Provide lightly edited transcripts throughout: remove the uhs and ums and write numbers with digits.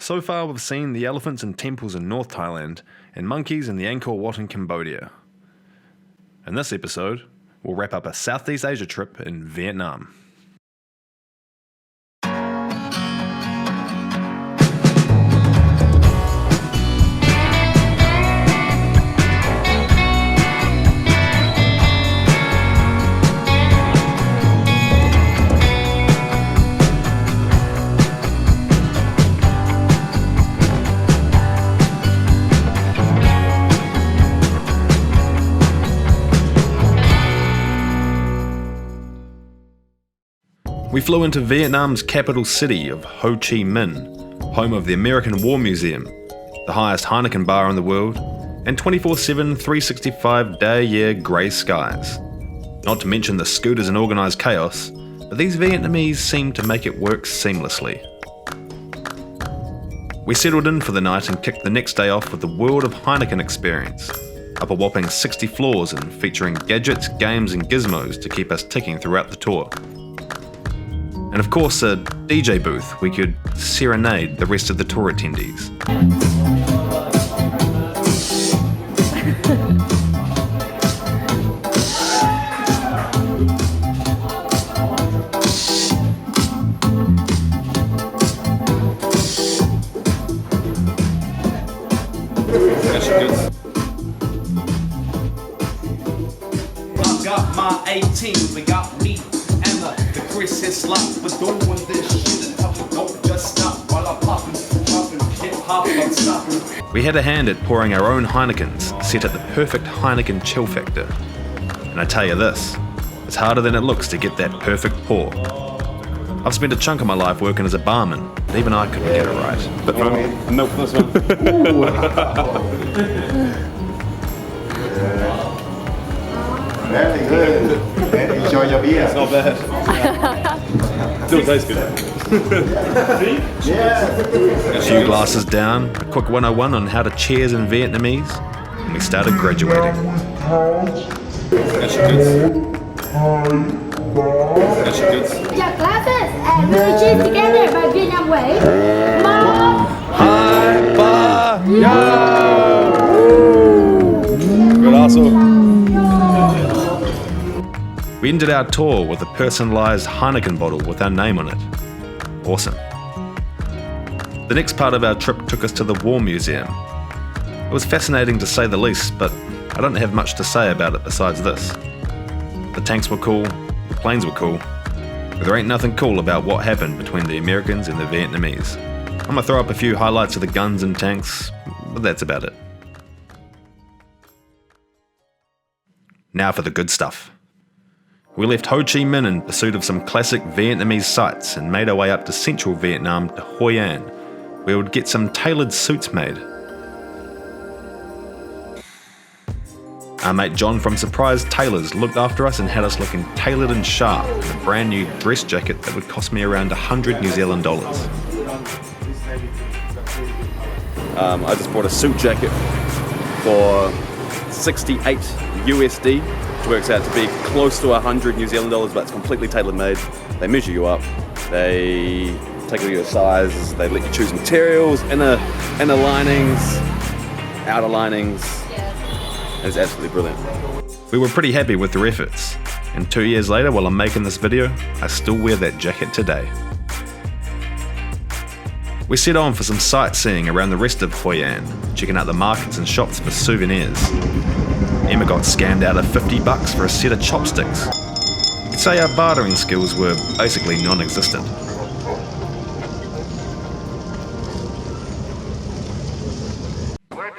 So far we've seen the elephants and temples in North Thailand and monkeys in the Angkor Wat in Cambodia. In this episode, we'll wrap up a Southeast Asia trip in Vietnam. We flew into Vietnam's capital city of Ho Chi Mihn, home of the American War Museum, the highest Heineken bar in the world, and 24/7, 365-day-a-year grey skies. Not to mention the scooters and organised chaos, but these Vietnamese seem to make it work seamlessly. We settled in for the night and kicked the next day off with the World of Heineken experience, up a whopping 60 floors and featuring gadgets, games and gizmos to keep us ticking throughout the tour. And of course a DJ booth we could serenade the rest of the tour attendees. I got my 18, we got me and the Chris is like we're doing this shit and don't just stop while I'm popping, hip hop and stopping. We had a hand at pouring our own Heinekens, set at the perfect Heineken chill factor. And I tell you this, it's harder than it looks to get that perfect pour. I've spent a chunk of my life working as a barman, but even I couldn't get it right. But a milk for this one. Very good. And enjoy your beer. It's not bad. Still tastes good. A few glasses down, a quick 101 on how to cheers in Vietnamese, and we started graduating. That's your goods. That's your goods. Your glasses and blue cheese together by Vietnam way. Mom! Hi, ba, Good asshole. We ended our tour with a personalised Heineken bottle with our name on it. Awesome. The next part of our trip took us to the War Museum. It was fascinating to say the least, but I don't have much to say about it besides this. The tanks were cool, the planes were cool, but there ain't nothing cool about what happened between the Americans and the Vietnamese. I'm gonna throw up a few highlights of the guns and tanks, but that's about it. Now for the good stuff. We left Ho Chi Minh in pursuit of some classic Vietnamese sights and made our way up to central Vietnam to Hoi An, where we would get some tailored suits made. Our mate John from Surprise Tailors looked after us and had us looking tailored and sharp in a brand new dress jacket that would cost me around 100 New Zealand dollars. I just bought a suit jacket for 68 USD. Which works out to be close to 100 New Zealand dollars, but it's completely tailor-made. They measure you up, they take all your sizes, they let you choose materials, inner linings, outer linings. It's absolutely brilliant. We were pretty happy with their efforts, and 2 years later, while I'm making this video, I still wear that jacket today. We set on for some sightseeing around the rest of Hoi An, checking out the markets and shops for souvenirs. Emma got scammed out of $50 for a set of chopsticks. You could say our bartering skills were basically non-existent.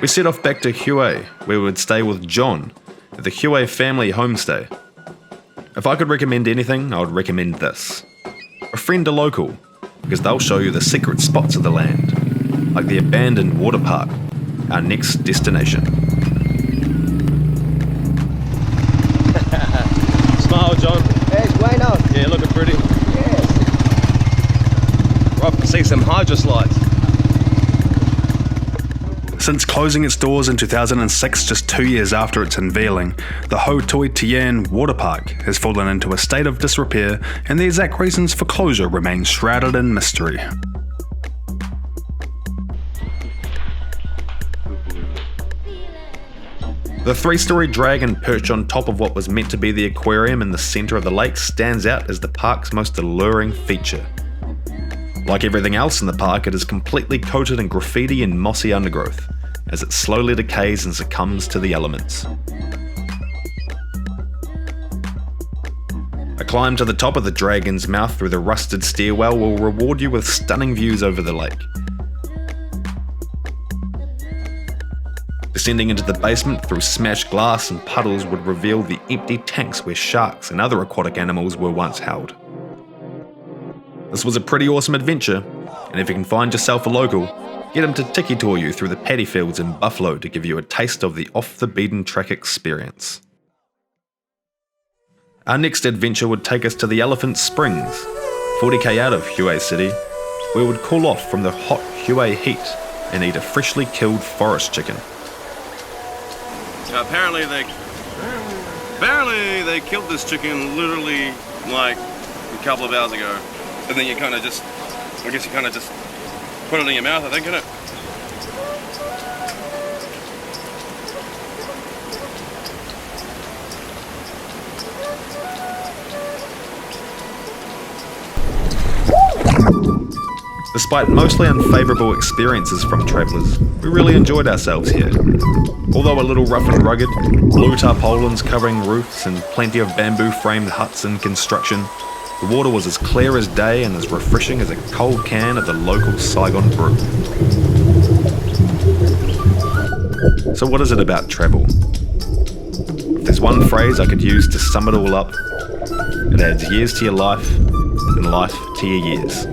We set off back to Hue, where we would stay with John at the Hue family homestay. If I could recommend anything, I would recommend this. Befriend a local, because they'll show you the secret spots of the land, like the abandoned water park, our next destination. Smile, John. Hey, it's way out. Yeah, looking pretty. Yes. Right, we can see some hydro slides. Since closing its doors in 2006, just 2 years after its unveiling, the Ho Toi Tien water park has fallen into a state of disrepair, and the exact reasons for closure remain shrouded in mystery. The 3-story dragon perched on top of what was meant to be the aquarium in the centre of the lake stands out as the park's most alluring feature. Like everything else in the park, it is completely coated in graffiti and mossy undergrowth, as it slowly decays and succumbs to the elements. A climb to the top of the dragon's mouth through the rusted stairwell will reward you with stunning views over the lake. Descending into the basement through smashed glass and puddles would reveal the empty tanks where sharks and other aquatic animals were once held. This was a pretty awesome adventure, and if you can find yourself a local, get him to tiki tour you through the paddy fields in Buffalo to give you a taste of the off-the-beaten-track experience. Our next adventure would take us to the Elephant Springs, 40k out of Hue City, where we would cool off from the hot Hue heat and eat a freshly killed forest chicken. Apparently they killed this chicken literally like a couple of hours ago. And then you kind of just put it in your mouth, I think, innit? Despite mostly unfavourable experiences from travellers, we really enjoyed ourselves here. Although a little rough and rugged, blue tarpaulins covering roofs and plenty of bamboo-framed huts in construction, the water was as clear as day and as refreshing as a cold can of the local Saigon brew. So what is it about travel? If there's one phrase I could use to sum it all up, it adds years to your life and life to your years.